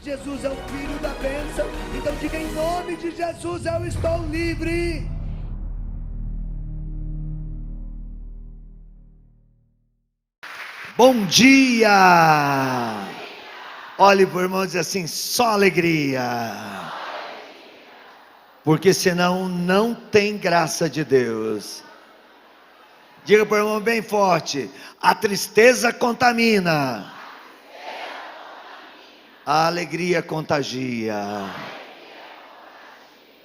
Jesus é o Filho da bênção. Então diga: em nome de Jesus eu estou livre. Bom dia! Olhe para o irmão e diz assim: só alegria. Porque senão não tem graça de Deus. Diga para o irmão bem forte: a tristeza contamina, a alegria contagia.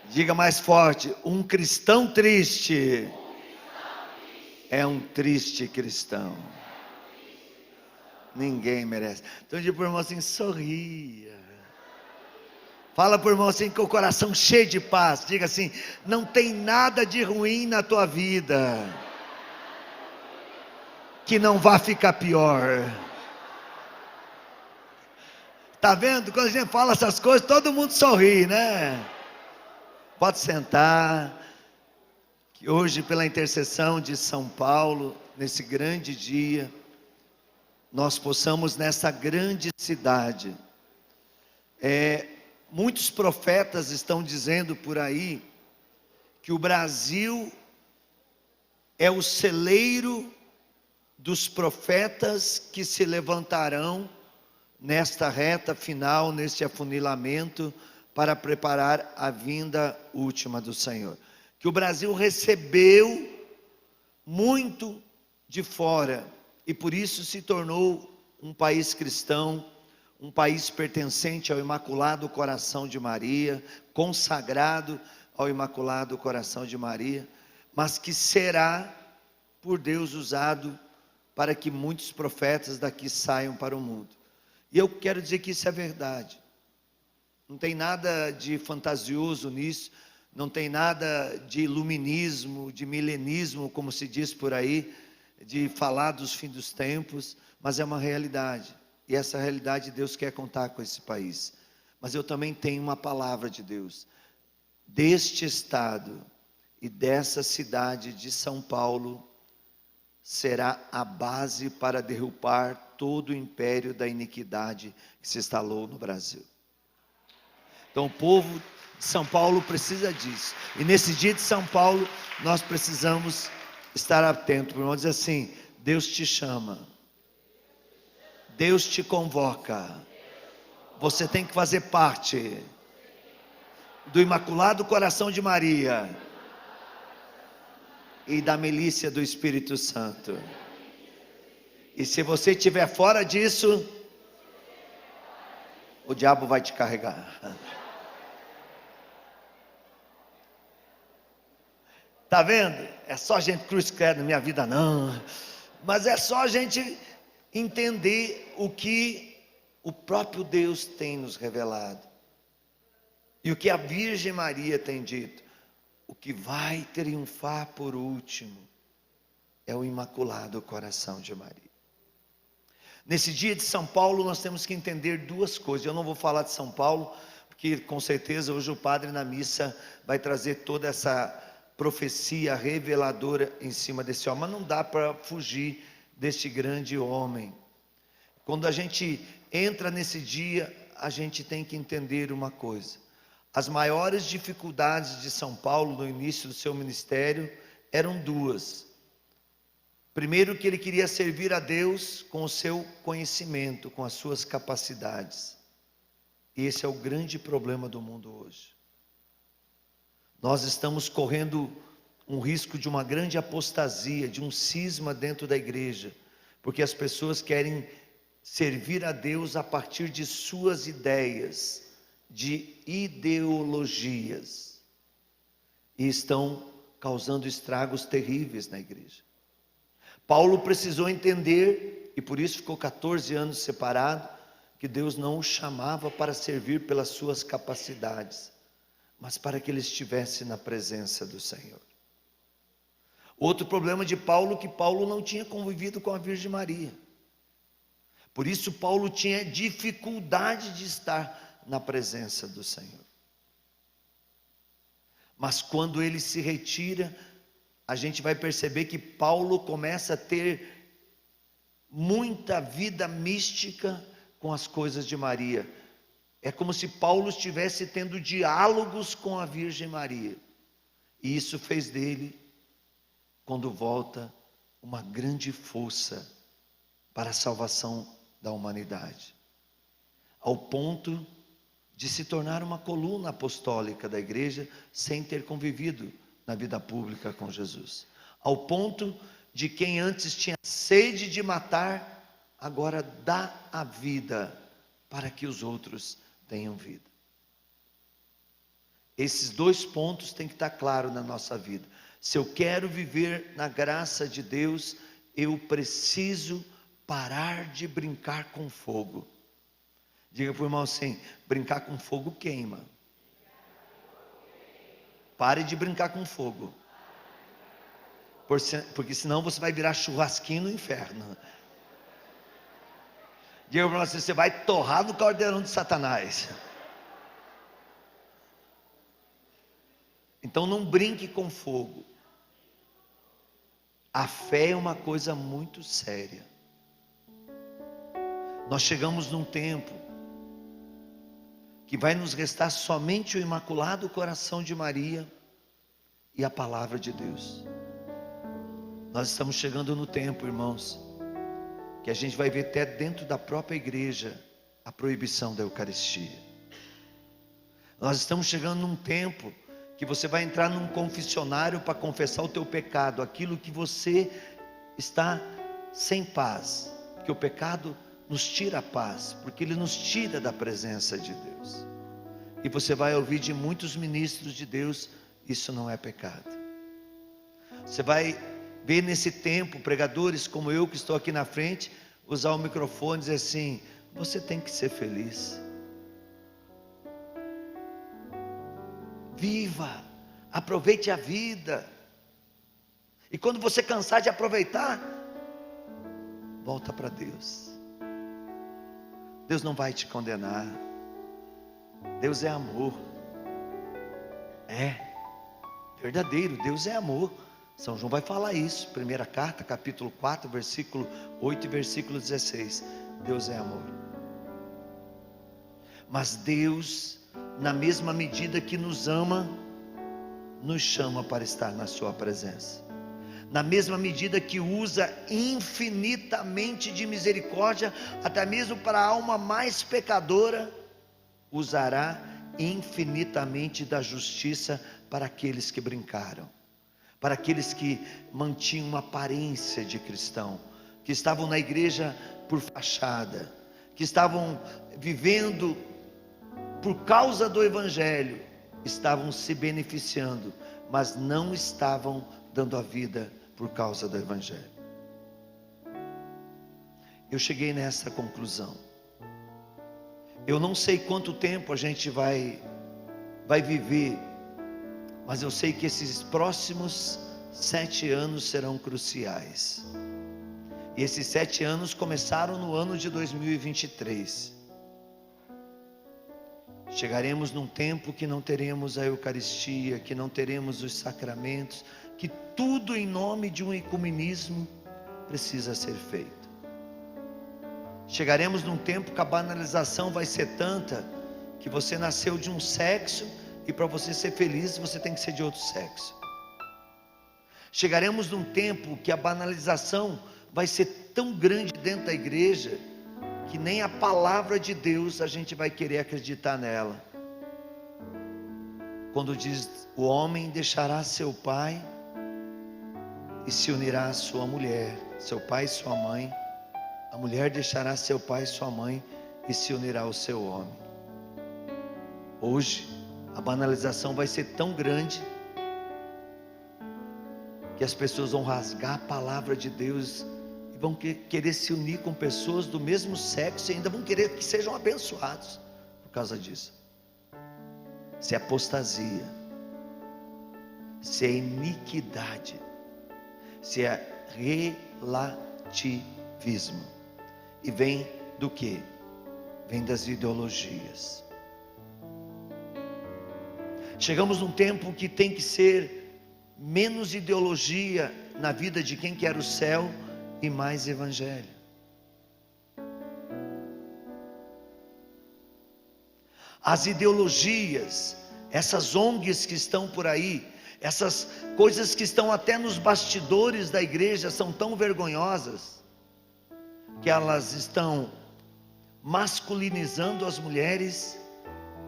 Diga mais forte: um cristão triste é um triste cristão. Ninguém merece. Então diga para o irmão assim: sorria. Fala para o irmão assim, com o coração cheio de paz. Diga assim: não tem nada de ruim na tua vida que não vá ficar pior. Tá vendo? Quando a gente fala essas coisas, todo mundo sorri, né? Pode sentar. Que hoje, pela intercessão de São Paulo, nesse grande dia, nós possamos, nessa grande cidade, muitos profetas estão dizendo por aí que o Brasil é o celeiro dos profetas que se levantarão nesta reta final, neste afunilamento, para preparar a vinda última do Senhor. Que o Brasil recebeu muito de fora e por isso se tornou um país cristão, um país pertencente ao Imaculado Coração de Maria, consagrado ao Imaculado Coração de Maria, mas que será por Deus usado para que muitos profetas daqui saiam para o mundo. E eu quero dizer que isso é verdade. Não tem nada de fantasioso nisso, não tem nada de iluminismo, de milenismo, como se diz por aí, de falar dos fins dos tempos, mas é uma realidade. E essa realidade Deus quer contar com esse país. Mas eu também tenho uma palavra de Deus. Deste estado e dessa cidade de São Paulo será a base para derrubar todo o império da iniquidade que se instalou no Brasil. Então o povo de São Paulo precisa disso. E nesse dia de São Paulo, nós precisamos estar atentos. Vamos dizer assim: Deus te chama. Deus te convoca. Você tem que fazer parte do Imaculado Coração de Maria e da milícia do Espírito Santo. E se você estiver fora disso, o diabo vai te carregar. Tá vendo? É só gente cruz credo na minha vida não. Mas é só a gente entender o que o próprio Deus tem nos revelado. E o que a Virgem Maria tem dito. O que vai triunfar por último é o Imaculado Coração de Maria. Nesse dia de São Paulo nós temos que entender duas coisas. Eu não vou falar de São Paulo, porque com certeza hoje o padre na missa vai trazer toda essa profecia reveladora em cima desse homem. Mas não dá para fugir deste grande homem. Quando a gente entra nesse dia, a gente tem que entender uma coisa. As maiores dificuldades de São Paulo no início do seu ministério eram duas. Primeiro, que ele queria servir a Deus com o seu conhecimento, com as suas capacidades. E esse é o grande problema do mundo hoje. Nós estamos correndo um risco de uma grande apostasia, de um cisma dentro da igreja, porque as pessoas querem servir a Deus a partir de suas ideias, de ideologias, e estão causando estragos terríveis na igreja. Paulo precisou entender, e por isso ficou 14 anos separado, que Deus não o chamava para servir pelas suas capacidades, mas para que ele estivesse na presença do Senhor. Outro problema de Paulo, que Paulo não tinha convivido com a Virgem Maria. Por isso Paulo tinha dificuldade de estar na presença do Senhor. Mas quando ele se retira, a gente vai perceber que Paulo começa a ter muita vida mística com as coisas de Maria. É como se Paulo estivesse tendo diálogos com a Virgem Maria. E isso fez dele, quando volta, uma grande força para a salvação da humanidade. Ao ponto de se tornar uma coluna apostólica da igreja, sem ter convivido na vida pública com Jesus. Ao ponto de quem antes tinha sede de matar, agora dá a vida para que os outros tenham vida. Esses dois pontos têm que estar claros na nossa vida. Se eu quero viver na graça de Deus, eu preciso parar de brincar com fogo. Diga para o irmão assim: brincar com fogo queima. Pare de brincar com fogo, porque senão você vai virar churrasquinho no inferno. Diga para você: você vai torrar no caldeirão de Satanás. Então não brinque com fogo. A fé é uma coisa muito séria. Nós chegamos num tempo que vai nos restar somente o Imaculado Coração de Maria e a Palavra de Deus. Nós estamos chegando no tempo, irmãos, que a gente vai ver até dentro da própria igreja a proibição da Eucaristia. Nós estamos chegando num tempo que você vai entrar num confessionário para confessar o teu pecado, aquilo que você está sem paz, porque o pecado nos tira a paz, porque ele nos tira da presença de Deus. E você vai ouvir de muitos ministros de Deus: isso não é pecado. Você vai ver nesse tempo pregadores como eu, que estou aqui na frente, usar o microfone e dizer assim: você tem que ser feliz. Viva, aproveite a vida. E quando você cansar de aproveitar, volta para Deus. Deus não vai te condenar. Deus é amor. É verdadeiro, Deus é amor. São João vai falar isso, primeira carta, capítulo 4, versículo 8 e versículo 16. Deus é amor. Mas Deus, na mesma medida que nos ama, nos chama para estar na sua presença. Na mesma medida que usa infinitamente de misericórdia, até mesmo para a alma mais pecadora, usará infinitamente da justiça para aqueles que brincaram, para aqueles que mantinham uma aparência de cristão, que estavam na igreja por fachada, que estavam vivendo por causa do Evangelho, estavam se beneficiando, mas não estavam dando a vida por causa do Evangelho. Eu cheguei nessa conclusão. Eu não sei quanto tempo a gente vai viver, mas eu sei que esses próximos 7 anos serão cruciais. E esses 7 anos começaram no ano de 2023. Chegaremos num tempo que não teremos a Eucaristia, que não teremos os sacramentos, que tudo em nome de um ecumenismo precisa ser feito. Chegaremos num tempo que a banalização vai ser tanta, que você nasceu de um sexo e para você ser feliz você tem que ser de outro sexo. Chegaremos num tempo que a banalização vai ser tão grande dentro da igreja, que nem a palavra de Deus a gente vai querer acreditar nela. Quando diz: o homem deixará seu pai e se unirá à sua mulher, seu pai e sua mãe. A mulher deixará seu pai e sua mãe e se unirá ao seu homem. Hoje a banalização vai ser tão grande que as pessoas vão rasgar a palavra de Deus e vão querer se unir com pessoas do mesmo sexo e ainda vão querer que sejam abençoados por causa disso. Se é apostasia, se é iniquidade, se é relativismo. E vem do que? Vem das ideologias. Chegamos num tempo que tem que ser menos ideologia na vida de quem quer o céu e mais evangelho. as ideologias, essas ONGs que estão por aí, essas coisas que estão até nos bastidores da igreja, são tão vergonhosas, que elas estão masculinizando as mulheres,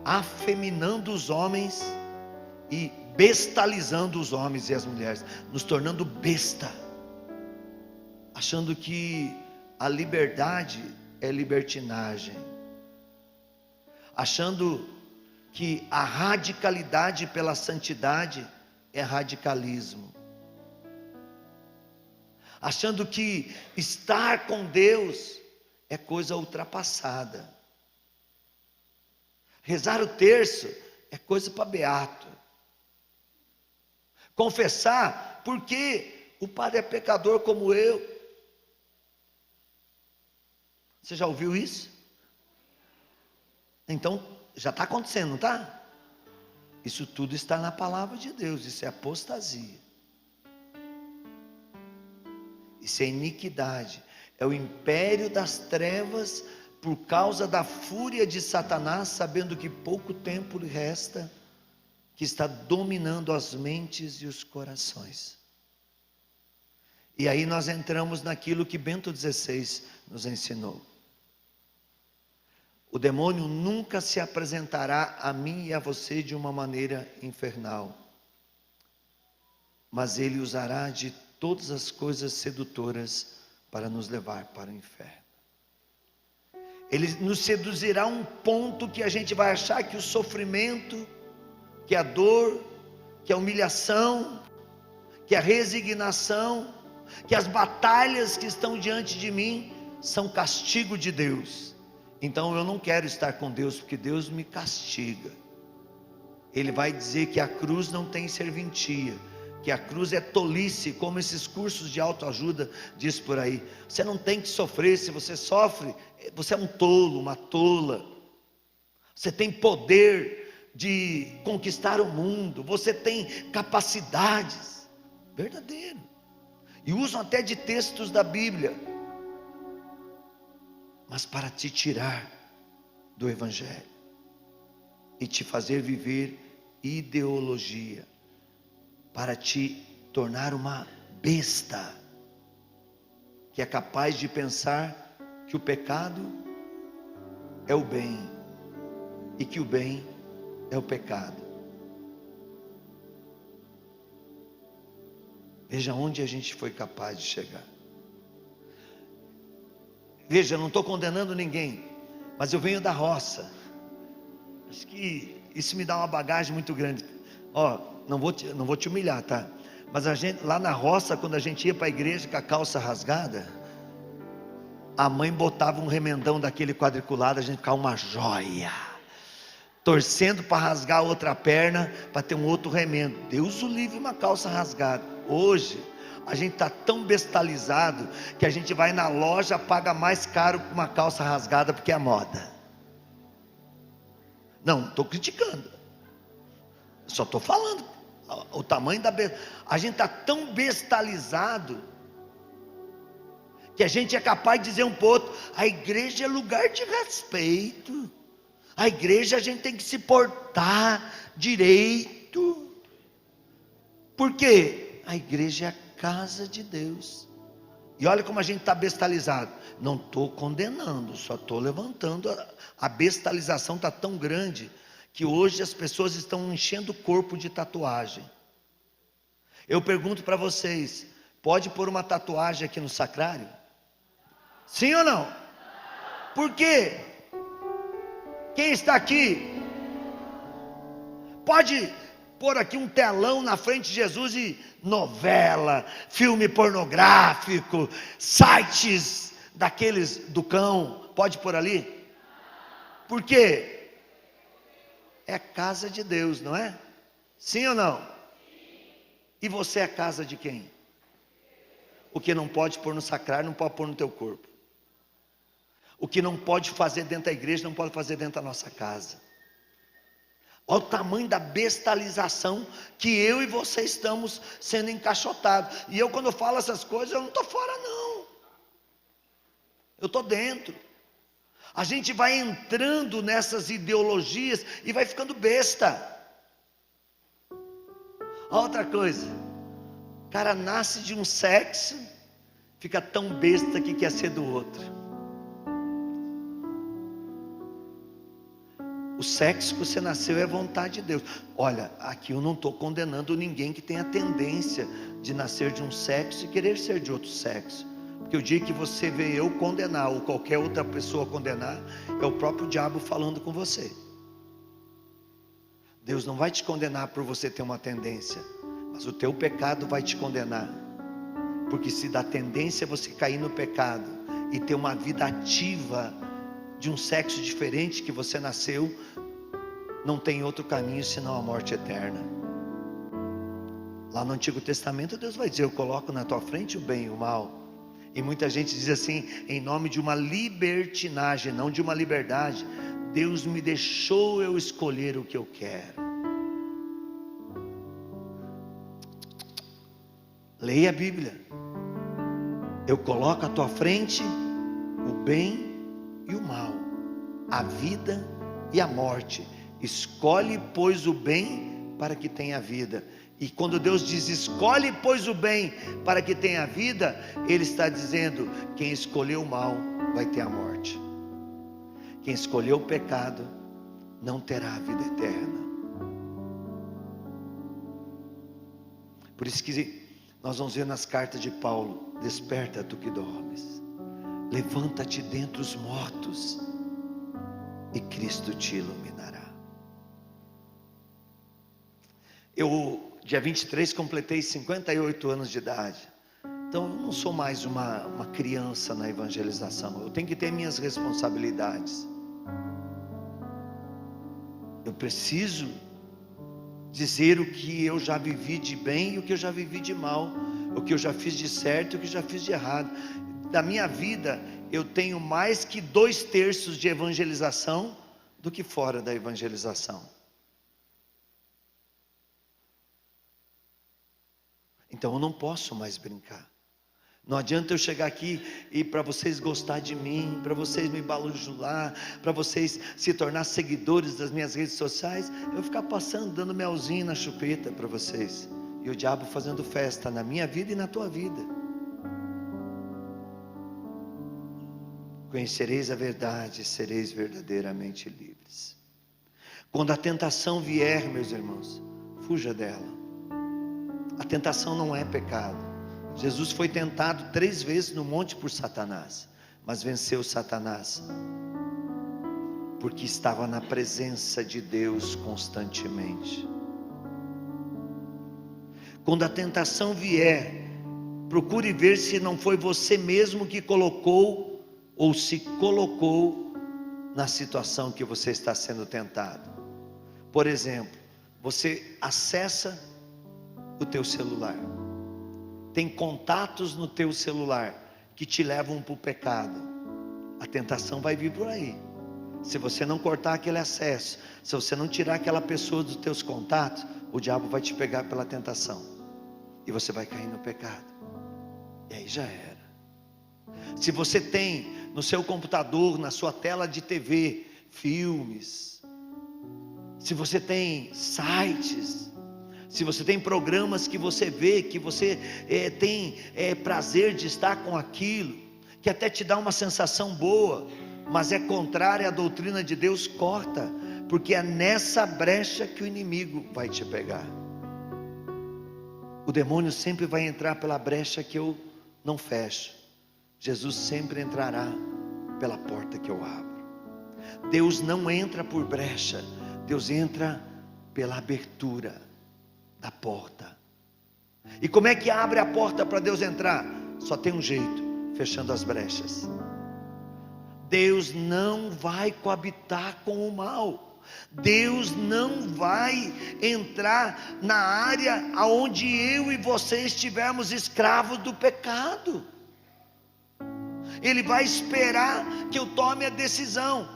afeminando os homens e bestalizando os homens e as mulheres, nos tornando besta, achando que a liberdade é libertinagem, achando que a radicalidade pela santidade é radicalismo, achando que estar com Deus é coisa ultrapassada, rezar o terço é coisa para beato, confessar porque o padre é pecador como eu. Você já ouviu isso? Então já está acontecendo, não está? Isso tudo está na palavra de Deus. Isso é apostasia, isso é iniquidade, é o império das trevas, por causa da fúria de Satanás, sabendo que pouco tempo lhe resta, que está dominando as mentes e os corações. E aí nós entramos naquilo que Bento XVI nos ensinou: o demônio nunca se apresentará a mim e a você de uma maneira infernal, mas ele usará de todas as coisas sedutoras para nos levar para o inferno. Ele nos seduzirá a um ponto que a gente vai achar que o sofrimento, que a dor, que a humilhação, que a resignação, que as batalhas que estão diante de mim são castigo de Deus. Então eu não quero estar com Deus, porque Deus me castiga. Ele vai dizer que a cruz não tem serventia, que a cruz é tolice, como esses cursos de autoajuda diz por aí. Você não tem que sofrer. Se você sofre, você é um tolo, uma tola. Você tem poder de conquistar o mundo, você tem capacidades. Verdadeiro. E usam até de textos da Bíblia, mas para te tirar do Evangelho e te fazer viver ideologia, para te tornar uma besta, que é capaz de pensar que o pecado é o bem, e que o bem é o pecado. Veja onde a gente foi capaz de chegar. Veja, eu não estou condenando ninguém, mas eu venho da roça. Acho que isso me dá uma bagagem muito grande. Não vou te humilhar, tá? Mas a gente, lá na roça, quando a gente ia para a igreja com a calça rasgada, a mãe botava um remendão daquele quadriculado, a gente ficava uma joia, torcendo para rasgar a outra perna, para ter um outro remendo. Deus o livre, uma calça rasgada. Hoje a gente está tão bestalizado que a gente vai na loja, paga mais caro por uma calça rasgada, porque é moda. Não estou criticando, só estou falando o tamanho da a gente está tão bestalizado que a gente é capaz de dizer um para o outro: a igreja é lugar de respeito, a igreja a gente tem que se portar direito, porque a igreja é a casa de Deus. E olha como a gente está bestalizado. Não estou condenando, só estou levantando. A bestalização está tão grande que hoje as pessoas estão enchendo o corpo de tatuagem. Eu pergunto para vocês: pode pôr uma tatuagem aqui no sacrário? Sim ou não? Por quê? Quem está aqui pode pôr aqui um telão na frente de Jesus e novela, filme pornográfico, sites daqueles do cão, pode pôr ali? Por quê? É a casa de Deus, não é? Sim ou não? E você é a casa de quem? O que não pode pôr no sacrário, não pode pôr no teu corpo. O que não pode fazer dentro da igreja, não pode fazer dentro da nossa casa. Olha o tamanho da bestalização que eu e você estamos sendo encaixotados. E eu, quando eu falo essas coisas, eu não estou fora não, eu estou dentro. A gente vai entrando nessas ideologias e vai ficando besta. Outra coisa, o cara nasce de um sexo, fica tão besta que quer ser do outro. O sexo que você nasceu é vontade de Deus. Olha, aqui eu não estou condenando ninguém que tenha tendência de nascer de um sexo e querer ser de outro sexo. Porque o dia que você vê eu condenar ou qualquer outra pessoa condenar, é o próprio diabo falando com você. Deus não vai te condenar por você ter uma tendência, mas o teu pecado vai te condenar. Porque se da tendência você cair no pecado e ter uma vida ativa de um sexo diferente que você nasceu, não tem outro caminho senão a morte eterna. Lá no Antigo Testamento Deus vai dizer: eu coloco na tua frente o bem e o mal. E muita gente diz assim, em nome de uma libertinagem, não de uma liberdade: Deus me deixou eu escolher o que eu quero. Leia a Bíblia. Eu coloco à tua frente o bem e o mal, a vida e a morte. Escolhe, pois, o bem para que tenha vida. E quando Deus diz escolhe, pois, o bem para que tenha vida, Ele está dizendo: quem escolheu o mal vai ter a morte, quem escolheu o pecado não terá a vida eterna. Por isso que nós vamos ver nas cartas de Paulo: desperta tu que dormes, levanta-te dentre os mortos e Cristo te iluminará. Eu, dia 23, completei 58 anos de idade. Então eu não sou mais uma criança na evangelização. Eu tenho que ter minhas responsabilidades. Eu preciso dizer o que eu já vivi de bem e o que eu já vivi de mal, o que eu já fiz de certo e o que eu já fiz de errado. Da minha vida eu tenho mais que 2/3 de evangelização do que fora da evangelização. Então eu não posso mais brincar. Não adianta eu chegar aqui e para vocês gostar de mim, para vocês me bajular, para vocês se tornar seguidores das minhas redes sociais, eu ficar passando, dando melzinho na chupeta para vocês, e o diabo fazendo festa na minha vida e na tua vida. Conhecereis a verdade e sereis verdadeiramente livres. Quando a tentação vier, meus irmãos, fuja dela. A tentação não é pecado. Jesus foi tentado 3 vezes no monte por Satanás, mas venceu Satanás, porque estava na presença de Deus constantemente. Quando a tentação vier, procure ver se não foi você mesmo que colocou ou se colocou na situação que você está sendo tentado. Por exemplo, você acessa o teu celular, tem contatos no teu celular que te levam para o pecado. A tentação vai vir por aí. Se você não cortar aquele acesso, se você não tirar aquela pessoa dos teus contatos, o diabo vai te pegar pela tentação e você vai cair no pecado, e aí já era. Se você tem no seu computador, na sua tela de TV, filmes, se você tem sites, se você tem programas que você vê, que você tem prazer de estar com aquilo, que até te dá uma sensação boa, mas é contrária à doutrina de Deus, corta, porque é nessa brecha que o inimigo vai te pegar. O demônio sempre vai entrar pela brecha que eu não fecho. Jesus sempre entrará pela porta que eu abro. Deus não entra por brecha, Deus entra pela abertura da porta. E como é que abre a porta para Deus entrar? Só tem um jeito: fechando as brechas. Deus não vai coabitar com o mal. Deus não vai entrar na área aonde eu e você estivermos escravos do pecado. Ele vai esperar que eu tome a decisão.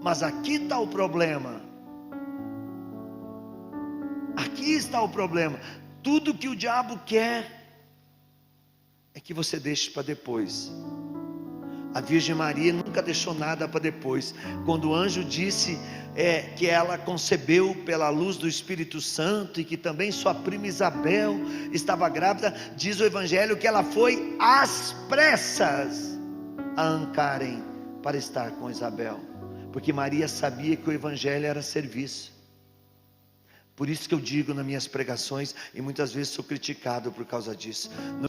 Mas aqui está o problema. Aqui está o problema. Tudo que o diabo quer é que você deixe para depois. A Virgem Maria nunca deixou nada para depois. Quando o anjo disse que ela concebeu pela luz do Espírito Santo e que também sua prima Isabel estava grávida, diz o Evangelho que ela foi às pressas a Ancarém para estar com Isabel, porque Maria sabia que o Evangelho era serviço. Por isso que eu digo nas minhas pregações, e muitas vezes sou criticado por causa disso, não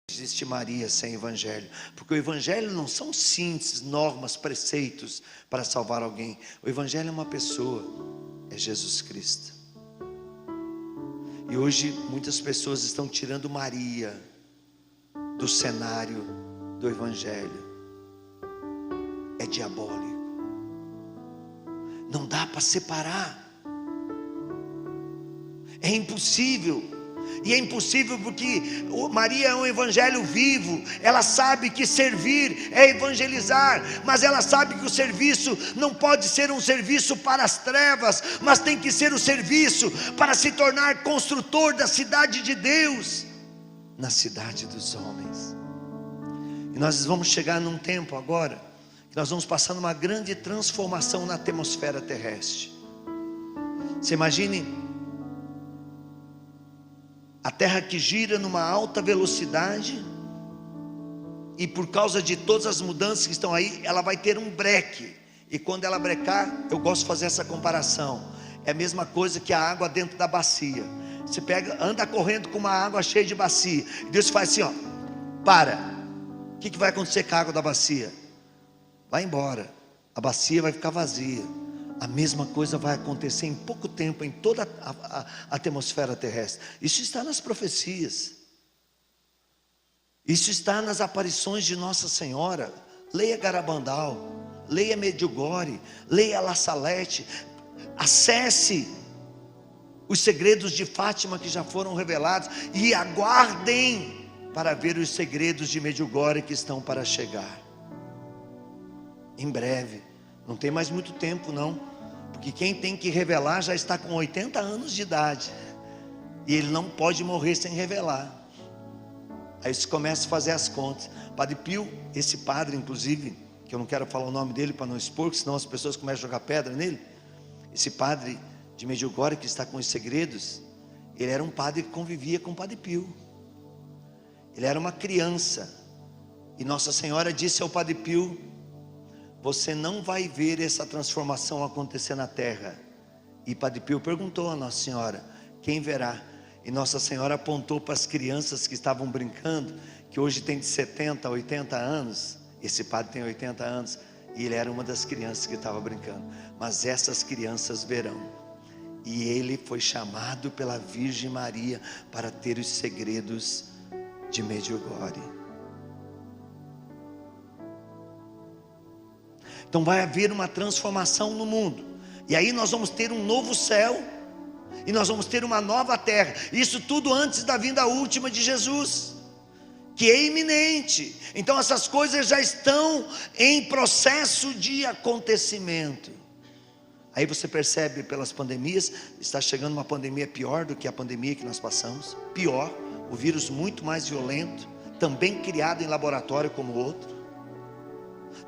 existe Maria sem Evangelho, porque o Evangelho não são síntese, normas, preceitos para salvar alguém. O Evangelho é uma pessoa, é Jesus Cristo. E hoje muitas pessoas estão tirando Maria do cenário do Evangelho. É diabólico, não dá para separar, é impossível. E é impossível porque Maria é um evangelho vivo. Ela sabe que servir é evangelizar, mas ela sabe que o serviço não pode ser um serviço para as trevas, mas tem que ser o serviço para se tornar construtor da cidade de Deus, na cidade dos homens. E nós vamos chegar num tempo agora que nós vamos passar numa grande transformação na atmosfera terrestre. Você imagine a terra que gira numa alta velocidade, e por causa de todas as mudanças que estão aí, ela vai ter um breque. E quando ela brecar, eu gosto de fazer essa comparação, é a mesma coisa que a água dentro da bacia. Você pega, anda correndo com uma água cheia de bacia, e Deus faz assim, ó, para. O que vai acontecer com a água da bacia? Vai embora, a bacia vai ficar vazia. A mesma coisa vai acontecer em pouco tempo em toda a atmosfera terrestre. Isso está nas profecias, isso está nas aparições de Nossa Senhora. Leia Garabandal, leia Medjugorje, leia La Salete, acesse os segredos de Fátima que já foram revelados, e aguardem para ver os segredos de Medjugorje que estão para chegar. Em breve, não tem mais muito tempo não, porque quem tem que revelar já está com 80 anos de idade, e ele não pode morrer sem revelar. Aí você começa a fazer as contas. Padre Pio, esse padre inclusive, que eu não quero falar o nome dele para não expor, porque senão as pessoas começam a jogar pedra nele. Esse padre de Medjugorje que está com os segredos, ele era um padre que convivia com o Padre Pio. Ele era uma criança, e Nossa Senhora disse ao Padre Pio: você não vai ver essa transformação acontecer na terra. E Padre Pio perguntou a Nossa Senhora: quem verá? E Nossa Senhora apontou para as crianças que estavam brincando, que hoje tem de 70 a 80 anos. Esse padre tem 80 anos, e ele era uma das crianças que estava brincando. Mas essas crianças verão. E ele foi chamado pela Virgem Maria para ter os segredos de Medjugorje. Então vai haver uma transformação no mundo, e aí nós vamos ter um novo céu, e nós vamos ter uma nova terra. Isso tudo antes da vinda última de Jesus, que é iminente. Então essas coisas já estão em processo de acontecimento. Aí você percebe pelas pandemias, está chegando uma pandemia pior do que a pandemia que nós passamos. Pior, o vírus muito mais violento, também criado em laboratório como outro,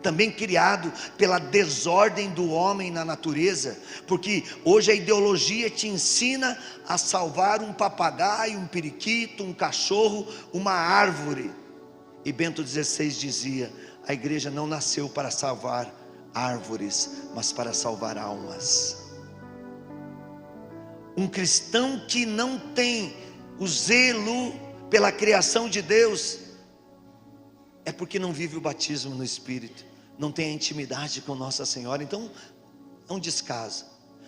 também criado pela desordem do homem na natureza, porque hoje a ideologia te ensina a salvar um papagaio, um periquito, um cachorro, uma árvore. E Bento XVI dizia: a igreja não nasceu para salvar árvores, mas para salvar almas. Um cristão que não tem o zelo pela criação de Deus, é porque não vive o batismo no Espírito, não tem a intimidade com Nossa Senhora. Então é um descaso.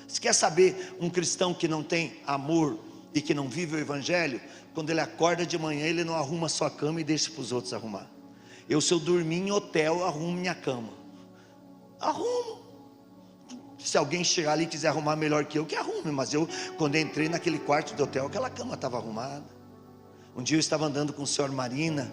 Se quer saber um cristão que não tem amor e que não vive o Evangelho, quando ele acorda de manhã, ele não arruma a sua cama e deixa para os outros arrumar. Se eu dormir em hotel, eu arrumo minha cama, arrumo. Se alguém chegar ali e quiser arrumar melhor que eu, que arrume. Mas eu, quando entrei naquele quarto do hotel, aquela cama estava arrumada. Um dia eu estava andando com a senhora Marina,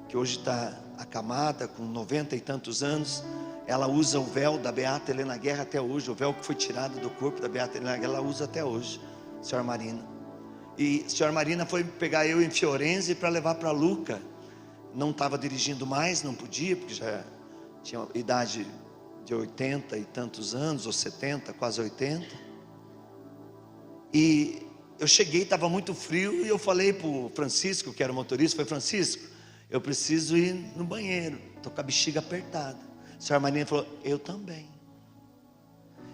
que hoje está acamada, com 90 e tantos anos. Ela usa o véu da Beata Helena Guerra até hoje. O véu que foi tirado do corpo da Beata Helena Guerra, ela usa até hoje, a senhora Marina. E a senhora Marina foi pegar eu em Firenze para levar para Lucca. não estava dirigindo mais, não podia, porque já tinha uma idade de 80 e tantos anos, ou 70, quase 80. E eu cheguei, estava muito frio, e eu falei para o Francisco, que era o motorista, falei: Francisco, eu preciso ir no banheiro, estou com a bexiga apertada. A senhora Marina falou: eu também.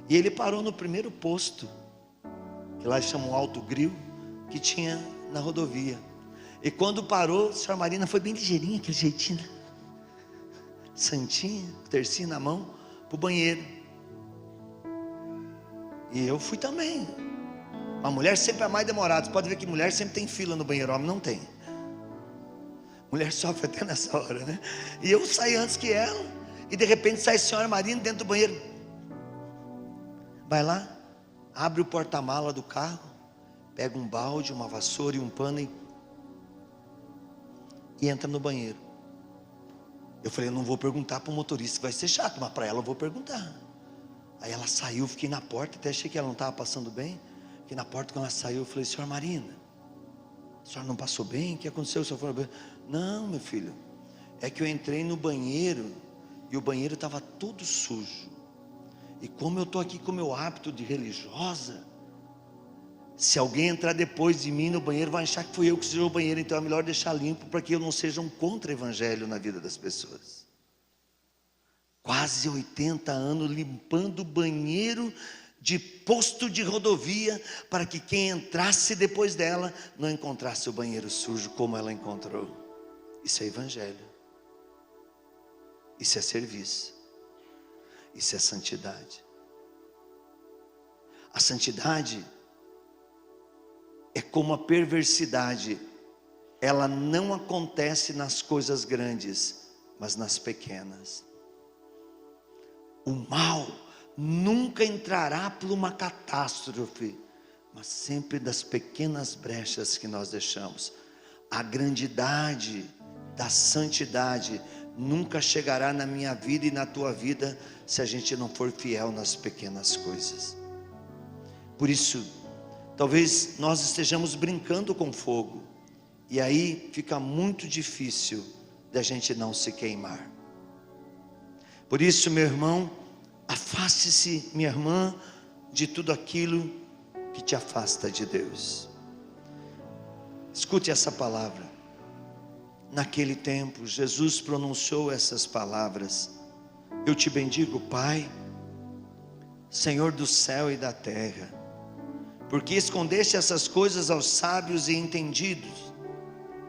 E ele parou no primeiro posto, que lá chamam Alto Grill, que tinha na rodovia. E quando parou, a senhora Marina foi bem ligeirinha, aquele jeitinho, né? Santinha, tercinho na mão, para o banheiro. E eu fui também. A mulher sempre é mais demorada. Você pode ver que mulher sempre tem fila no banheiro, homem não tem. Mulher sofre até nessa hora, né? E eu saí antes que ela, e de repente sai a senhora Marina dentro do banheiro. Vai lá, abre o porta-mala do carro, pega um balde, uma vassoura e um pano e entra no banheiro. Eu falei: eu não vou perguntar para o motorista, vai ser chato, mas para ela eu vou perguntar. Aí ela saiu, fiquei na porta, até achei que ela não estava passando bem. Fiquei na porta, quando ela saiu, eu falei: senhora Marina, a senhora não passou bem? O que aconteceu? Não, meu filho, é que eu entrei no banheiro e o banheiro estava todo sujo. E como eu estou aqui com o meu hábito de religiosa, se alguém entrar depois de mim no banheiro, vai achar que fui eu que sujei o banheiro. Então é melhor deixar limpo, para que eu não seja um contra-evangelho na vida das pessoas. Quase 80 anos limpando o banheiro de posto de rodovia, para que quem entrasse depois dela não encontrasse o banheiro sujo como ela encontrou. Isso é evangelho. Isso é serviço. Isso é santidade. A santidade é como a perversidade. Ela não acontece nas coisas grandes, mas nas pequenas. O mal nunca entrará por uma catástrofe, mas sempre das pequenas brechas que nós deixamos. A grandidade da santidade nunca chegará na minha vida e na tua vida, se a gente não for fiel nas pequenas coisas. Por isso, talvez nós estejamos brincando com fogo, e aí fica muito difícil da gente não se queimar. Por isso, meu irmão, afaste-se, minha irmã, de tudo aquilo que te afasta de Deus. Escute essa palavra. Naquele tempo, Jesus pronunciou essas palavras: eu te bendigo, Pai, Senhor do céu e da terra, porque escondeste essas coisas aos sábios e entendidos,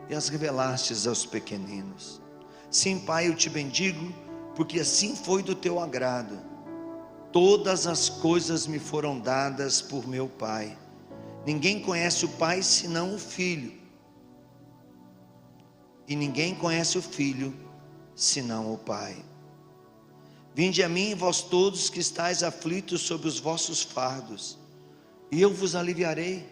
e as revelastes aos pequeninos. Sim, Pai, eu te bendigo, porque assim foi do teu agrado. Todas as coisas me foram dadas por meu Pai. Ninguém conhece o Pai senão o Filho, e ninguém conhece o Filho senão o Pai. Vinde a mim, vós todos que estáis aflitos sob os vossos fardos, e eu vos aliviarei.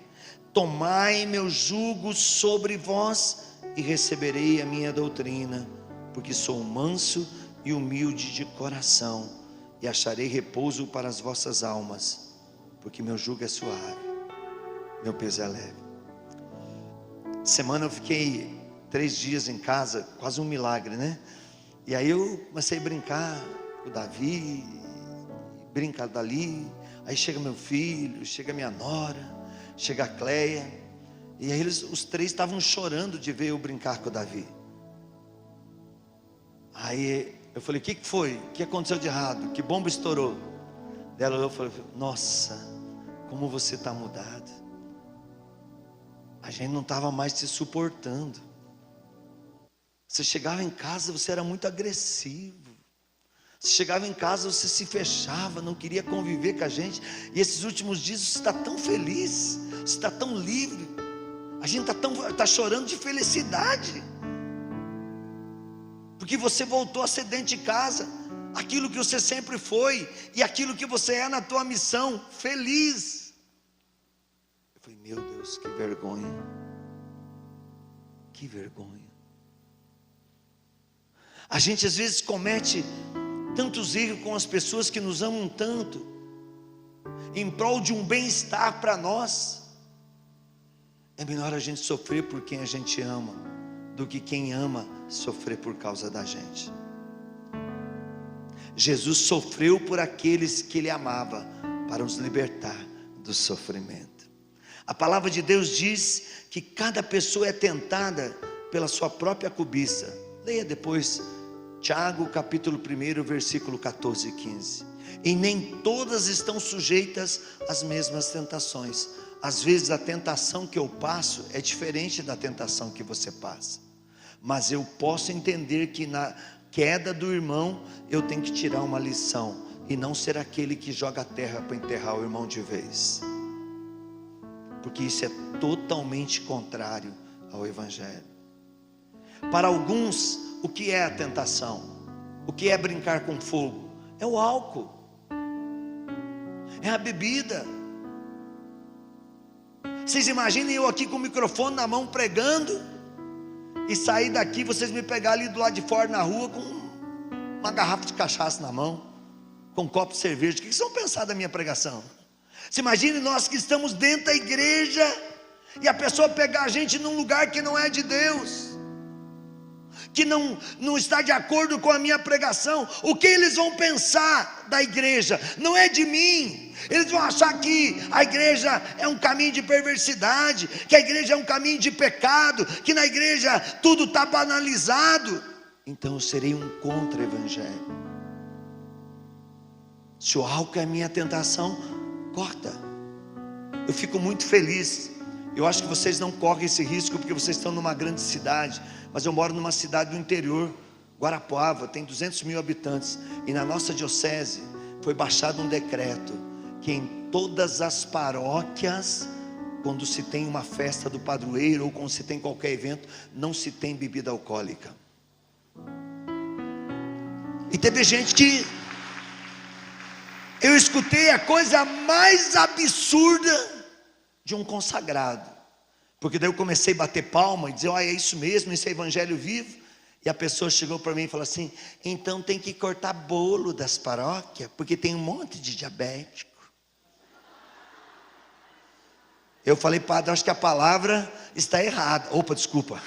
Tomai meu jugo sobre vós, e receberei a minha doutrina, porque sou manso e humilde de coração, e acharei repouso para as vossas almas, porque meu jugo é suave, meu peso é leve. Semana eu fiquei 3 dias em casa, quase um milagre, né? E aí eu comecei a brincar com o Davi, brincar dali. Aí chega meu filho, chega minha nora, chega a Cleia, e aí os 3 estavam chorando de ver eu brincar com o Davi. Aí eu falei: o que foi? O que aconteceu de errado? Que bomba estourou? Ela olhou e falou: nossa, como você está mudado. A gente não estava mais se suportando. Você chegava em casa, você era muito agressivo. Você chegava em casa, você se fechava, não queria conviver com a gente. E esses últimos dias você está tão feliz, você está tão livre. A gente está chorando de felicidade, porque você voltou a ser dentro de casa aquilo que você sempre foi, e aquilo que você é na tua missão, feliz. Eu falei: meu Deus, que vergonha. Que vergonha. A gente às vezes comete tantos erros com as pessoas que nos amam tanto, em prol de um bem-estar para nós. É melhor a gente sofrer por quem a gente ama, do que quem ama sofrer por causa da gente. Jesus sofreu por aqueles que Ele amava, para nos libertar do sofrimento. A palavra de Deus diz que cada pessoa é tentada pela sua própria cobiça. Leia depois Tiago capítulo 1, versículo 14 e 15. E nem todas estão sujeitas às mesmas tentações. Às vezes a tentação que eu passo é diferente da tentação que você passa, mas eu posso entender que na queda do irmão eu tenho que tirar uma lição, e não ser aquele que joga a terra para enterrar o irmão de vez, porque isso é totalmente contrário ao Evangelho. Para alguns, o que é a tentação? O que é brincar com fogo? É o álcool, é a bebida. Vocês imaginem eu aqui com o microfone na mão pregando, e sair daqui, vocês me pegarem ali do lado de fora na rua com uma garrafa de cachaça na mão, com um copo de cerveja. O que vocês vão pensar da minha pregação? Se imagine nós que estamos dentro da igreja e a pessoa pegar a gente num lugar que não é de Deus, que não está de acordo com a minha pregação. O que eles vão pensar da igreja? Não é de mim. Eles vão achar que a igreja é um caminho de perversidade, que a igreja é um caminho de pecado, que na igreja tudo está banalizado. Então eu serei um contra-evangelho. Se o álcool é a minha tentação, corta. Eu fico muito feliz. Eu acho que vocês não correm esse risco porque vocês estão numa grande cidade, mas eu moro numa cidade do interior, Guarapuava, tem 200 mil habitantes, e na nossa diocese foi baixado um decreto que em todas as paróquias, quando se tem uma festa do padroeiro ou quando se tem qualquer evento, não se tem bebida alcoólica. E teve gente que eu escutei a coisa mais absurda de um consagrado, porque daí eu comecei a bater palma e dizer: olha, é isso mesmo, isso é evangelho vivo. E a pessoa chegou para mim e falou assim: então tem que cortar bolo das paróquias, porque tem um monte de diabético. Eu falei: padre, acho que a palavra está errada. Opa, desculpa,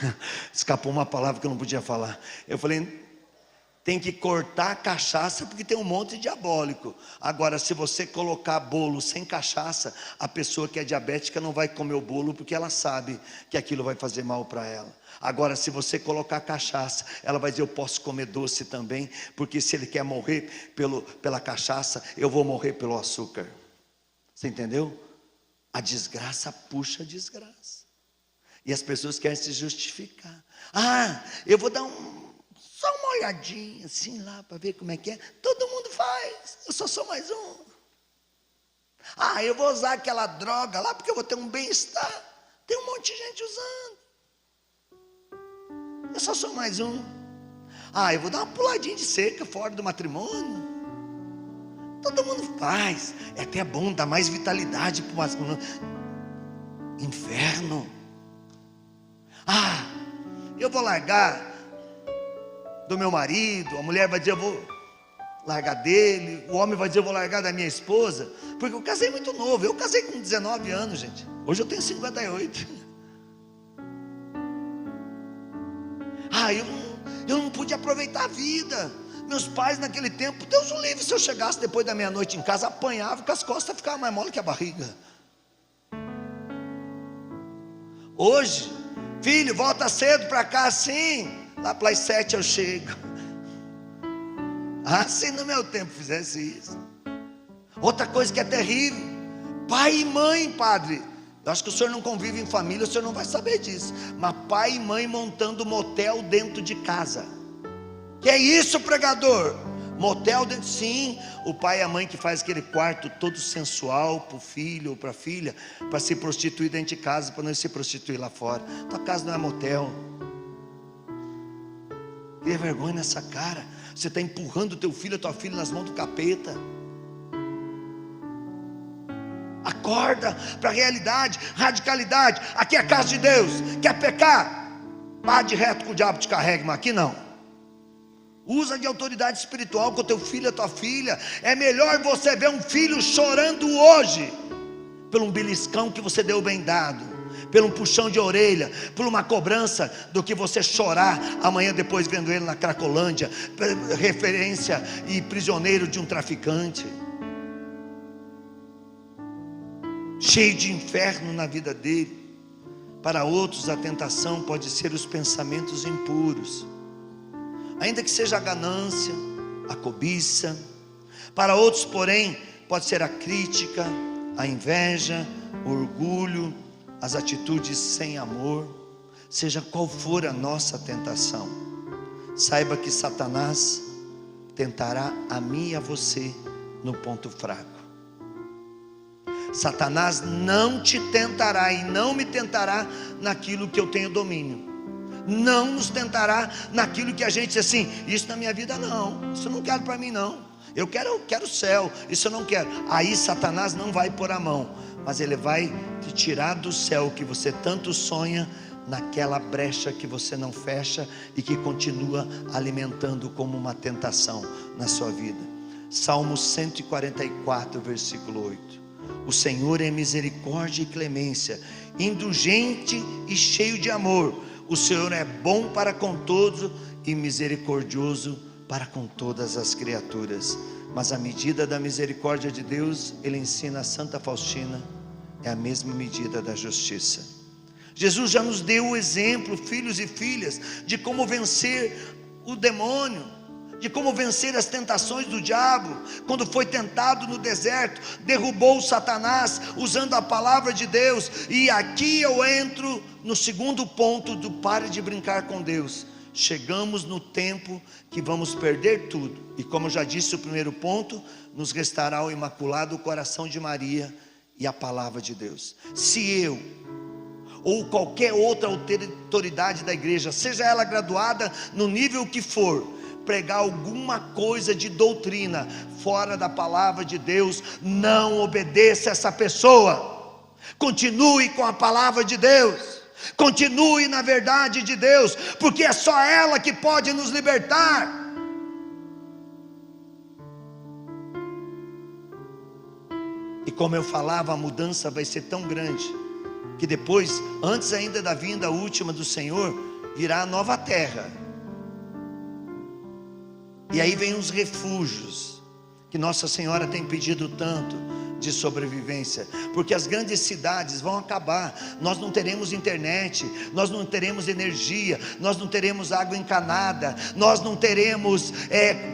escapou uma palavra que eu não podia falar. Eu falei: tem que cortar a cachaça porque tem um monte de diabólico. Agora, se você colocar bolo sem cachaça, a pessoa que é diabética não vai comer o bolo porque ela sabe que aquilo vai fazer mal para ela. Agora, se você colocar cachaça, ela vai dizer: eu posso comer doce também, porque se ele quer morrer pela cachaça, eu vou morrer pelo açúcar. Você entendeu? A desgraça puxa a desgraça, e as pessoas querem se justificar. Ah, eu vou dar só uma olhadinha assim lá para ver como é que é. Todo mundo faz, eu só sou mais um. Ah, eu vou usar aquela droga lá porque eu vou ter um bem-estar. Tem um monte de gente usando, eu só sou mais um. Ah, eu vou dar uma puladinha de cerca fora do matrimônio. Todo mundo faz, é até bom, dá mais vitalidade para o masculino. Inferno. Ah, eu vou largar do meu marido, a mulher vai dizer: eu vou largar dele, o homem vai dizer: eu vou largar da minha esposa, porque eu casei muito novo. Eu casei com 19 anos, gente. Hoje eu tenho 58. Ah, eu não pude aproveitar a vida. Meus pais naquele tempo, Deus o livre, se eu chegasse depois da meia-noite em casa, apanhava, com as costas ficavam mais mole que a barriga. Hoje, filho, volta cedo para cá assim, lá para as 7 eu chego. Ah, se no meu tempo fizesse isso. Outra coisa que é terrível: pai e mãe, padre, eu acho que o senhor não convive em família, o senhor não vai saber disso, mas pai e mãe montando motel dentro de casa. Que é isso, pregador? Motel dentro? Sim, o pai e a mãe que faz aquele quarto todo sensual para o filho ou para a filha, para se prostituir dentro de casa, para não se prostituir lá fora. Tua casa não é motel. Cria vergonha nessa cara. Você está empurrando o teu filho, a tua filha nas mãos do capeta. Acorda para a realidade, radicalidade. Aqui é a casa de Deus. Quer pecar? Vá de reto com o diabo te carregue, mas aqui não. Usa de autoridade espiritual com o teu filho, a tua filha. É melhor você ver um filho chorando hoje pelo um beliscão que você deu bem dado, por um puxão de orelha, por uma cobrança, do que você chorar amanhã depois vendo ele na Cracolândia, referência e prisioneiro de um traficante, cheio de inferno na vida dele. Para outros a tentação pode ser os pensamentos impuros, ainda que seja a ganância, a cobiça. Para outros, porém, pode ser a crítica, a inveja, o orgulho, as atitudes sem amor. Seja qual for a nossa tentação, saiba que Satanás tentará a mim e a você no ponto fraco. Satanás não te tentará e não me tentará naquilo que eu tenho domínio. Não nos tentará naquilo que a gente diz assim: isso na minha vida não, isso eu não quero para mim não, eu quero o céu, isso eu não quero. Aí Satanás não vai pôr a mão, mas ele vai te tirar do céu que você tanto sonha, naquela brecha que você não fecha e que continua alimentando como uma tentação na sua vida. Salmo 144, versículo 8: o Senhor é misericórdia e clemência, indulgente e cheio de amor. O Senhor é bom para com todos e misericordioso para com todas as criaturas. Mas a medida da misericórdia de Deus, ele ensina a Santa Faustina, é a mesma medida da justiça. Jesus já nos deu o exemplo, filhos e filhas, de como vencer o demônio, de como vencer as tentações do diabo. Quando foi tentado no deserto, derrubou Satanás usando a palavra de Deus. E aqui eu entro no segundo ponto do pare de brincar com Deus. Chegamos no tempo que vamos perder tudo, e como eu já disse, o primeiro ponto, nos restará o imaculado coração de Maria e a palavra de Deus. Se eu ou qualquer outra autoridade da igreja, seja ela graduada no nível que for, pregar alguma coisa de doutrina fora da palavra de Deus, não obedeça essa pessoa. Continue com a palavra de Deus, continue na verdade de Deus, porque é só ela que pode nos libertar. E como eu falava, a mudança vai ser tão grande, que depois, antes ainda da vinda última do Senhor, virá a nova terra. E aí vem os refúgios, que Nossa Senhora tem pedido tanto, de sobrevivência, porque as grandes cidades vão acabar. Nós não teremos internet, nós não teremos energia, nós não teremos água encanada, nós não teremos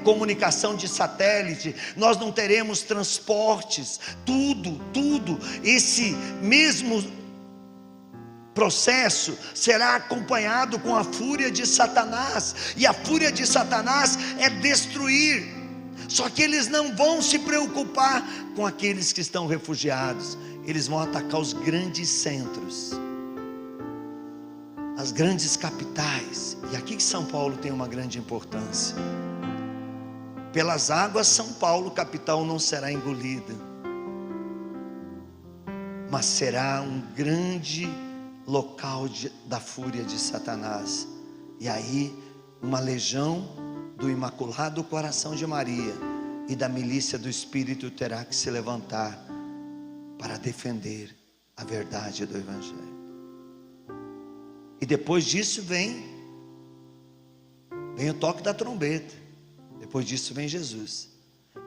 comunicação de satélite, nós não teremos transportes, tudo, esse mesmo processo será acompanhado com a fúria de Satanás, e a fúria de Satanás é destruir. Só que eles não vão se preocupar com aqueles que estão refugiados, eles vão atacar os grandes centros, as grandes capitais. E aqui que São Paulo tem uma grande importância. Pelas águas São Paulo, capital, não será engolida, mas será um grande local da fúria de Satanás. E aí uma legião do Imaculado Coração de Maria e da milícia do Espírito terá que se levantar para defender a verdade do Evangelho. E depois disso vem o toque da trombeta. Depois disso vem Jesus.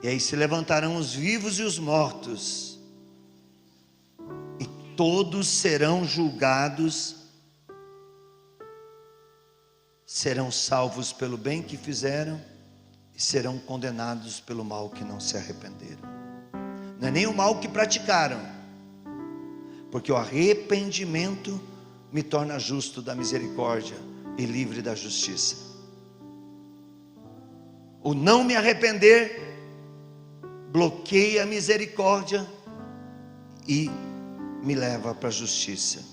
E aí se levantarão os vivos e os mortos, e todos serão julgados, serão salvos pelo bem que fizeram e serão condenados pelo mal que não se arrependeram. Não é nem o mal que praticaram, porque o arrependimento me torna justo da misericórdia e livre da justiça. O não me arrepender bloqueia a misericórdia e me leva para a justiça.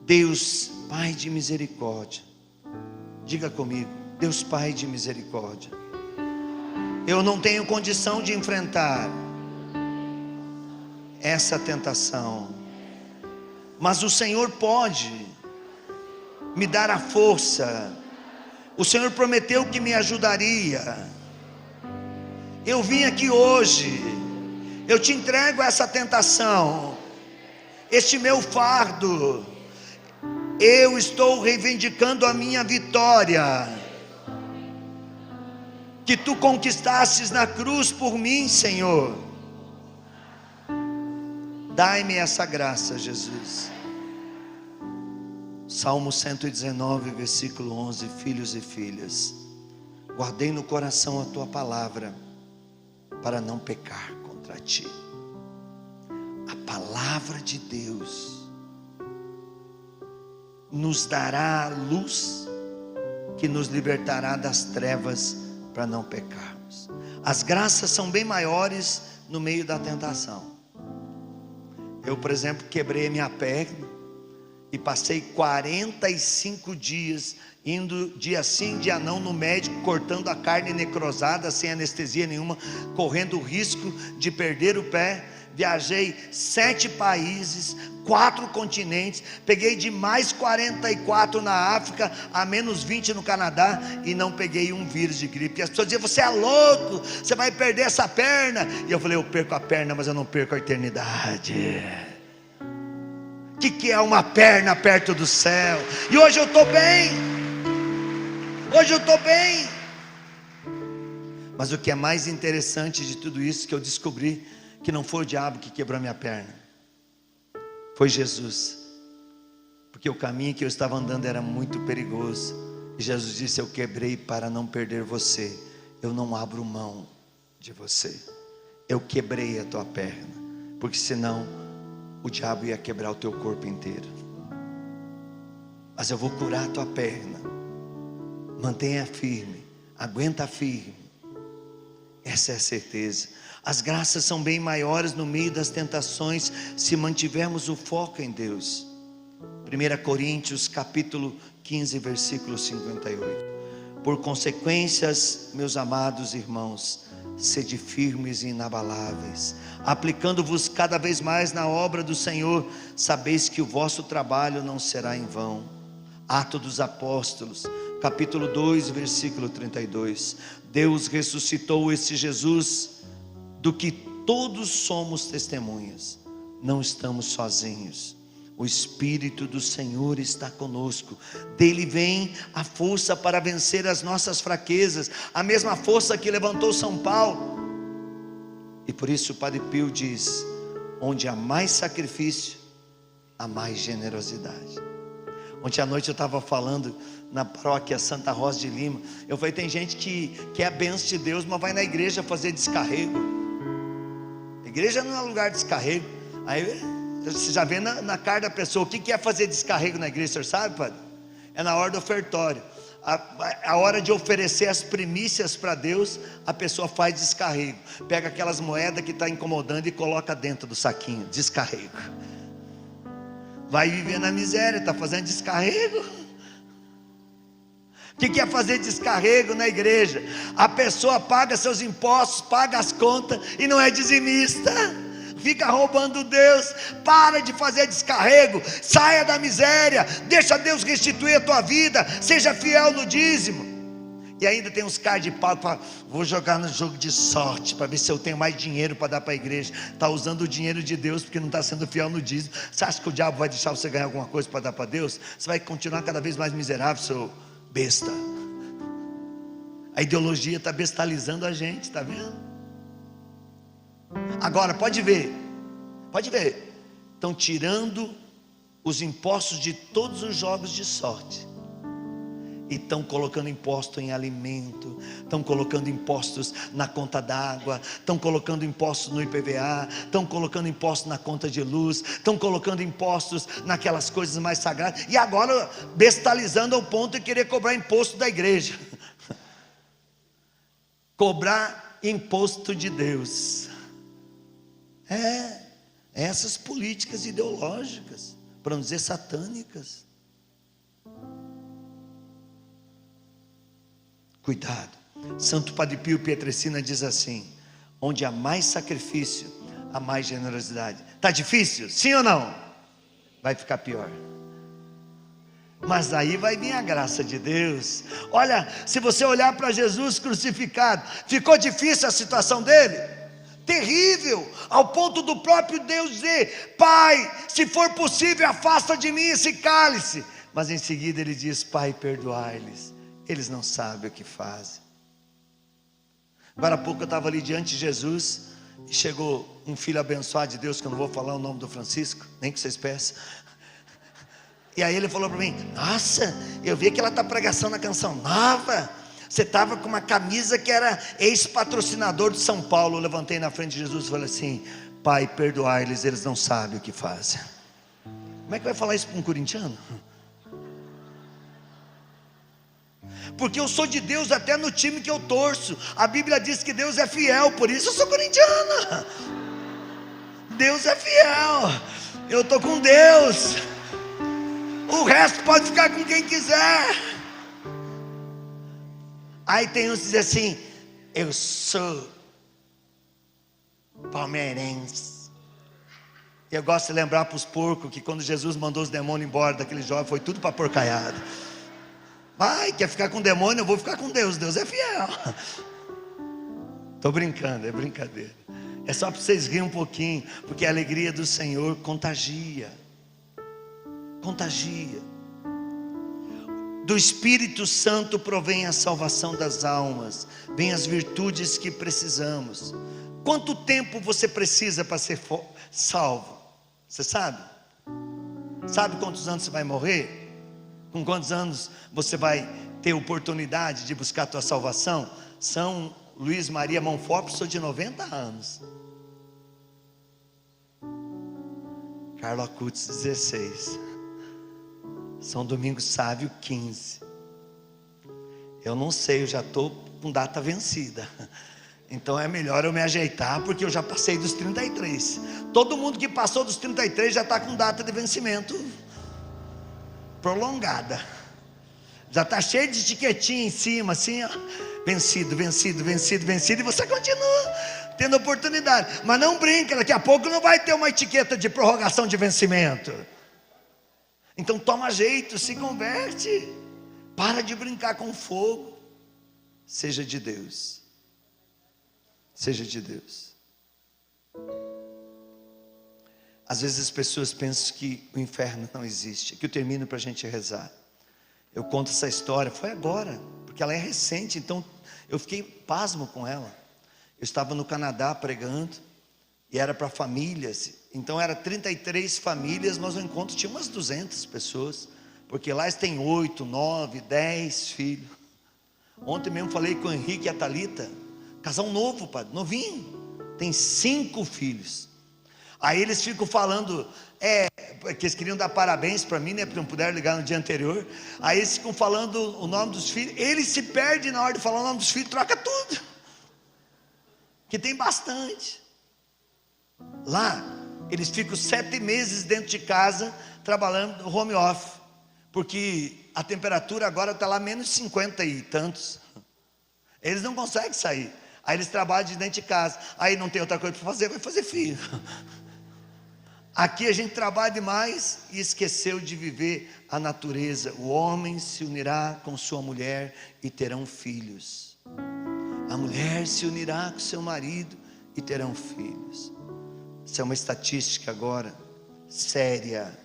Deus Pai de misericórdia, diga comigo: Deus Pai de misericórdia, eu não tenho condição de enfrentar essa tentação, mas o Senhor pode me dar a força. O Senhor prometeu que me ajudaria. Eu vim aqui hoje, eu te entrego essa tentação, este meu fardo. Eu estou reivindicando a minha vitória, que tu conquistastes na cruz por mim, Senhor. Dai-me essa graça, Jesus. Salmo 119, versículo 11. Filhos e filhas, guardei no coração a tua palavra, para não pecar contra ti. A palavra de Deus nos dará a luz que nos libertará das trevas para não pecarmos. As graças são bem maiores no meio da tentação. Eu, por exemplo, quebrei a minha perna e passei 45 dias indo dia sim, dia não no médico, cortando a carne necrosada, sem anestesia nenhuma, correndo o risco de perder o pé. Viajei 7 países, 4 continentes, peguei de mais 44 na África, a menos 20 no Canadá, e não peguei um vírus de gripe. E as pessoas diziam: você é louco, você vai perder essa perna. E eu falei: eu perco a perna, mas eu não perco a eternidade. O que é uma perna perto do céu? E hoje eu estou bem. Hoje eu estou bem. Mas o que é mais interessante de tudo isso, que eu descobri que não foi o diabo que quebrou minha perna, foi Jesus. Porque o caminho que eu estava andando era muito perigoso, e Jesus disse: eu quebrei para não perder você, eu não abro mão de você. Eu quebrei a tua perna, porque senão o diabo ia quebrar o teu corpo inteiro. Mas eu vou curar a tua perna. Mantenha firme, aguenta firme. Essa é a certeza. As graças são bem maiores no meio das tentações, se mantivermos o foco em Deus. 1 Coríntios capítulo 15, versículo 58. Por consequências, meus amados irmãos, sede firmes e inabaláveis, aplicando-vos cada vez mais na obra do Senhor, sabeis que o vosso trabalho não será em vão. Atos dos Apóstolos, capítulo 2, versículo 32. Deus ressuscitou esse Jesus, do que todos somos testemunhas. Não estamos sozinhos. O Espírito do Senhor está conosco. Dele vem a força para vencer as nossas fraquezas, a mesma força que levantou São Paulo. E por isso o Padre Pio diz: onde há mais sacrifício, há mais generosidade. Ontem à noite eu estava falando na paróquia Santa Rosa de Lima. Eu falei: tem gente que quer a bênção de Deus, mas vai na igreja fazer descarrego. A igreja não é lugar de descarrego. Aí você já vê na cara da pessoa: o que é fazer descarrego na igreja? O senhor sabe, padre? É na hora do ofertório, a hora de oferecer as primícias para Deus. A pessoa faz descarrego, pega aquelas moedas que está incomodando e coloca dentro do saquinho. Descarrego. Vai viver na miséria, está fazendo descarrego. O que é fazer descarrego na igreja? A pessoa paga seus impostos, paga as contas e não é dizimista, fica roubando Deus. Para de fazer descarrego, saia da miséria, deixa Deus restituir a tua vida, seja fiel no dízimo. E ainda tem uns caras de pau que falam: vou jogar no jogo de sorte para ver se eu tenho mais dinheiro para dar para a igreja. Está usando o dinheiro de Deus porque não está sendo fiel no dízimo. Você acha que o diabo vai deixar você ganhar alguma coisa para dar para Deus? Você vai continuar cada vez mais miserável, seu besta. A ideologia está bestalizando a gente, está vendo? Agora pode ver, estão tirando os impostos de todos os jogos de sorte, e estão colocando imposto em alimento, estão colocando impostos na conta d'água, estão colocando impostos no IPVA, estão colocando impostos na conta de luz, estão colocando impostos naquelas coisas mais sagradas, e agora bestalizando ao ponto de querer cobrar imposto da igreja. Cobrar imposto de Deus. Essas políticas ideológicas, para não dizer satânicas. Cuidado. Santo Padre Pio Pietrelcina diz assim: onde há mais sacrifício, há mais generosidade. Está difícil? Sim ou não? Vai ficar pior. Mas aí vai vir a graça de Deus. Olha, se você olhar para Jesus crucificado, ficou difícil a situação dele? terrível, ao ponto do próprio Deus dizer: Pai, se for possível, afasta de mim esse cálice. Mas em seguida ele diz: Pai, perdoai-lhes, eles não sabem o que fazem. Agora há pouco eu estava ali diante de Jesus, e chegou um filho abençoado de Deus, que eu não vou falar o nome do Francisco, nem que vocês peçam. E aí ele falou para mim: nossa, eu vi aquela tua pregação na Canção Nova, você estava com uma camisa que era ex-patrocinador de São Paulo. Eu levantei na frente de Jesus e falei assim: Pai, perdoai-lhes, eles não sabem o que fazem. Como é que vai falar isso para um corintiano? Porque eu sou de Deus até no time que eu torço. A Bíblia diz que Deus é fiel, por isso eu sou corintiana. Deus é fiel, eu estou com Deus, o resto pode ficar com quem quiser. Aí tem uns que dizem assim: eu sou palmeirense. Eu gosto de lembrar para os porcos que quando Jesus mandou os demônios embora daquele jovem, foi tudo para porcaiada. Vai, quer ficar com o demônio? Eu vou ficar com Deus, Deus é fiel. Estou brincando, é brincadeira. É só para vocês rirem um pouquinho, porque a alegria do Senhor contagia. Contagia. Do Espírito Santo provém a salvação das almas, vem as virtudes que precisamos. Quanto tempo você precisa para ser salvo? Você sabe? Sabe quantos anos você vai morrer? Com quantos anos você vai ter oportunidade de buscar a tua salvação? São Luís Maria Monfort precisou de 90 anos. Carlo Acutis 16. São Domingos Sávio 15. Eu não sei, eu já estou com data vencida. Então é melhor eu me ajeitar, porque eu já passei dos 33. Todo mundo que passou dos 33 já está com data de vencimento prolongada. Já está cheio de etiquetinha em cima, assim, ó. Vencido, vencido, vencido, vencido. E você continua tendo oportunidade. Mas não brinca, daqui a pouco não vai ter uma etiqueta de prorrogação de vencimento. Então toma jeito, se converte. Para de brincar com fogo. Seja de Deus. Seja de Deus. Às vezes as pessoas pensam que o inferno não existe. Aqui eu termino para a gente rezar. Eu conto essa história, foi agora, porque ela é recente, então eu fiquei pasmo com ela. Eu estava no Canadá pregando, e era para famílias, então era 33 famílias, mas no encontro tinha umas 200 pessoas, porque lá eles têm 8, 9, 10 filhos. Ontem mesmo falei com o Henrique e a Thalita, casal novo, padre, novinho, tem 5 filhos. Aí eles ficam falando, que eles queriam dar parabéns para mim, né, porque não puderam ligar no dia anterior. Aí eles ficam falando o nome dos filhos, eles se perdem na hora de falar o nome dos filhos, troca tudo, que tem bastante. Lá, eles ficam 7 meses dentro de casa, trabalhando no home office, porque a temperatura agora está lá menos 50 e tantos, eles não conseguem sair. Aí eles trabalham de dentro de casa, aí não tem outra coisa para fazer, vai fazer filho. Aqui a gente trabalha demais e esqueceu de viver a natureza. O homem se unirá com sua mulher e terão filhos. A mulher se unirá com seu marido e terão filhos. Isso é uma estatística agora, séria.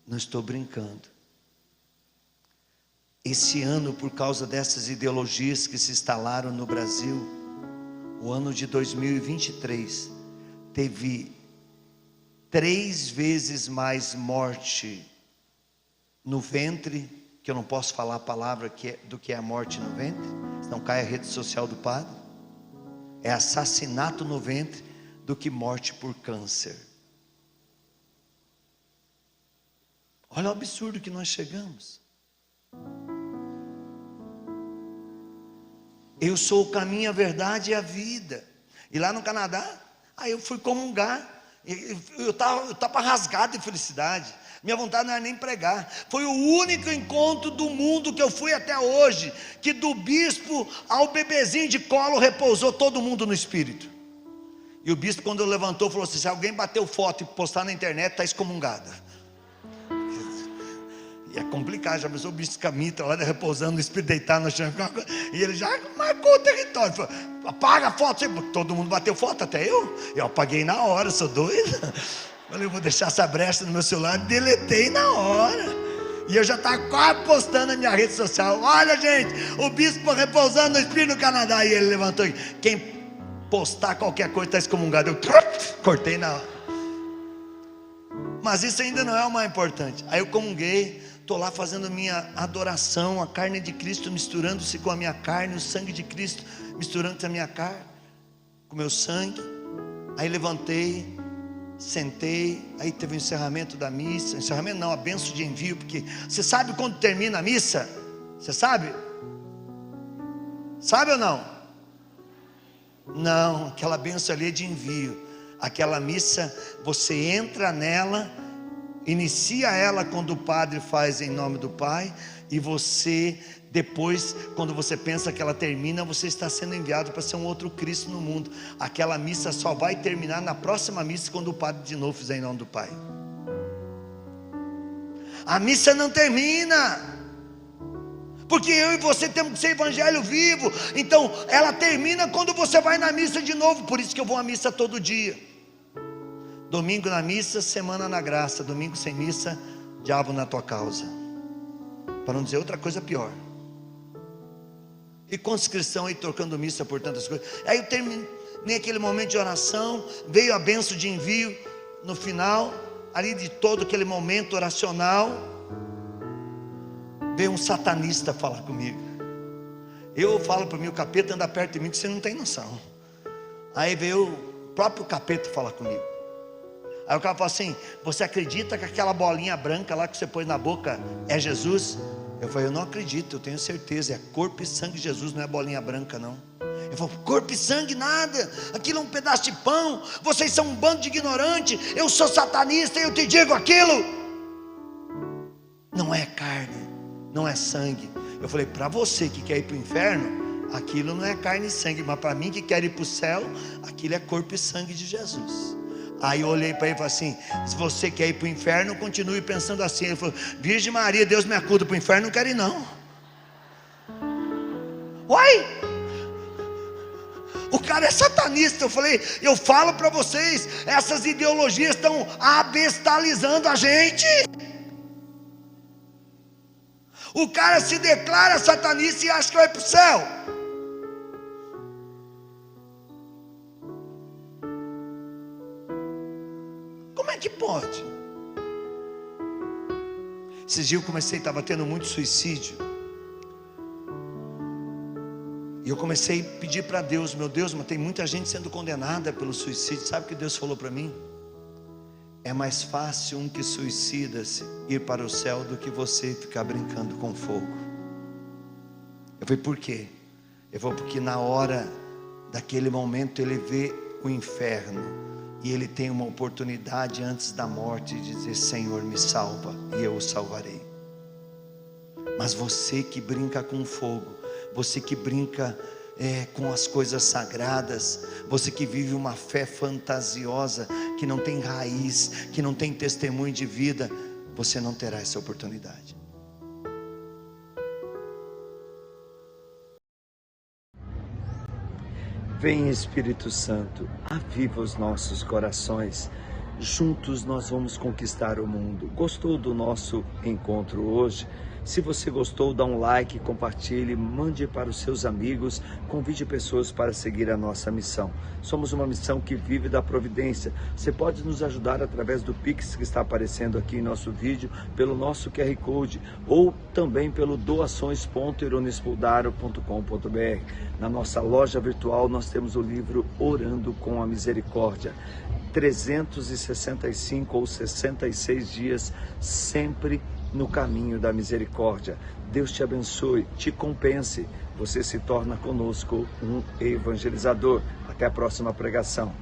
Não estou brincando. Esse ano, por causa dessas ideologias que se instalaram no Brasil, o ano de 2023, teve 3 vezes mais morte no ventre, que eu não posso falar a palavra do que é a morte no ventre, senão cai a rede social do padre. É assassinato no ventre do que morte por câncer. Olha o absurdo que nós chegamos. Eu sou o caminho, a verdade e a vida. E lá no Canadá, aí eu fui comungar. Eu estava rasgado de felicidade. Minha vontade não era nem pregar. Foi o único encontro do mundo que eu fui até hoje, que do bispo ao bebezinho de colo repousou todo mundo no espírito. E o bispo, quando levantou, falou assim: se alguém bateu foto e postar na internet, está excomungado. E é complicado, já pensou o bispo Camita lá repousando, o espírito deitado no chão, e ele já marcou o território, falou: apaga a foto. Todo mundo bateu foto, até eu apaguei na hora, sou doido. Falei, eu vou deixar essa brecha no meu celular, deletei na hora. E eu já estava quase postando na minha rede social. Olha, gente, o bispo repousando no Espírito no Canadá. E ele levantou: quem postar qualquer coisa está excomungado. Eu cortei na hora. Mas isso ainda não é o mais importante. Aí eu comunguei, estou lá fazendo minha adoração, a carne de Cristo misturando-se com a minha carne, o sangue de Cristo misturando-se com a minha carne, com o meu sangue. Aí levantei, sentei, aí teve o encerramento da missa. Encerramento não, a bênção de envio. Porque você sabe quando termina a missa? Você sabe? Sabe ou não? Não, aquela bênção ali é de envio. Aquela missa, você entra nela, inicia ela quando o padre faz em nome do Pai, e você depois, quando você pensa que ela termina, você está sendo enviado para ser um outro Cristo no mundo. Aquela missa só vai terminar na próxima missa, quando o padre de novo fizer em nome do Pai. A missa não termina, porque eu e você temos que ser evangelho vivo. Então ela termina quando você vai na missa de novo. Por isso que eu vou à missa todo dia. Domingo na missa, semana na graça. Domingo sem missa, diabo na tua causa, para não dizer outra coisa pior. E conscrição aí, trocando missa por tantas coisas. Aí eu terminei aquele momento de oração, veio a bênção de envio no final, ali de todo aquele momento oracional. Veio um satanista falar comigo. Eu falo para mim, o capeta anda perto de mim que você não tem noção. Aí veio o próprio capeta falar comigo. Aí o cara falou assim: você acredita que aquela bolinha branca lá que você pôs na boca é Jesus? Eu falei: eu não acredito, eu tenho certeza, é corpo e sangue de Jesus, não é bolinha branca não. Ele falou: corpo e sangue nada, aquilo é um pedaço de pão, vocês são um bando de ignorantes, eu sou satanista e eu te digo aquilo. Não é carne, não é sangue. Eu falei: para você que quer ir para o inferno, aquilo não é carne e sangue, mas para mim que quer ir para o céu, aquilo é corpo e sangue de Jesus. Aí eu olhei para ele e falei assim: se você quer ir para o inferno, continue pensando assim. Ele falou: Virgem Maria, Deus me acuda, para o inferno não quero ir não. Uai, o cara é satanista. Eu falei: eu falo para vocês, essas ideologias estão abestalizando a gente. O cara se declara satanista e acha que vai para o céu. Como é que pode? Esses dias eu comecei, estava tendo muito suicídio. E eu comecei a pedir para Deus: meu Deus, mas tem muita gente sendo condenada pelo suicídio. Sabe o que Deus falou para mim? É mais fácil um que suicida-se ir para o céu do que você ficar brincando com fogo. Eu falei: por quê? Eu falei: porque na hora daquele momento ele vê o inferno, e ele tem uma oportunidade antes da morte de dizer: Senhor, me salva, e eu o salvarei. Mas você que brinca com fogo, você que brinca com as coisas sagradas, você que vive uma fé fantasiosa, que não tem raiz, que não tem testemunho de vida, você não terá essa oportunidade. Vem, Espírito Santo, aviva os nossos corações. Juntos nós vamos conquistar o mundo. Gostou do nosso encontro hoje? Se você gostou, dá um like, compartilhe, mande para os seus amigos, convide pessoas para seguir a nossa missão. Somos uma missão que vive da providência. Você pode nos ajudar através do Pix que está aparecendo aqui em nosso vídeo, pelo nosso QR Code, ou também pelo doações.ironispodaro.com.br. Na nossa loja virtual nós temos o livro Orando com a Misericórdia. 365 ou 66 dias, sempre no caminho da misericórdia. Deus te abençoe, te compense. Você se torna conosco um evangelizador. Até a próxima pregação.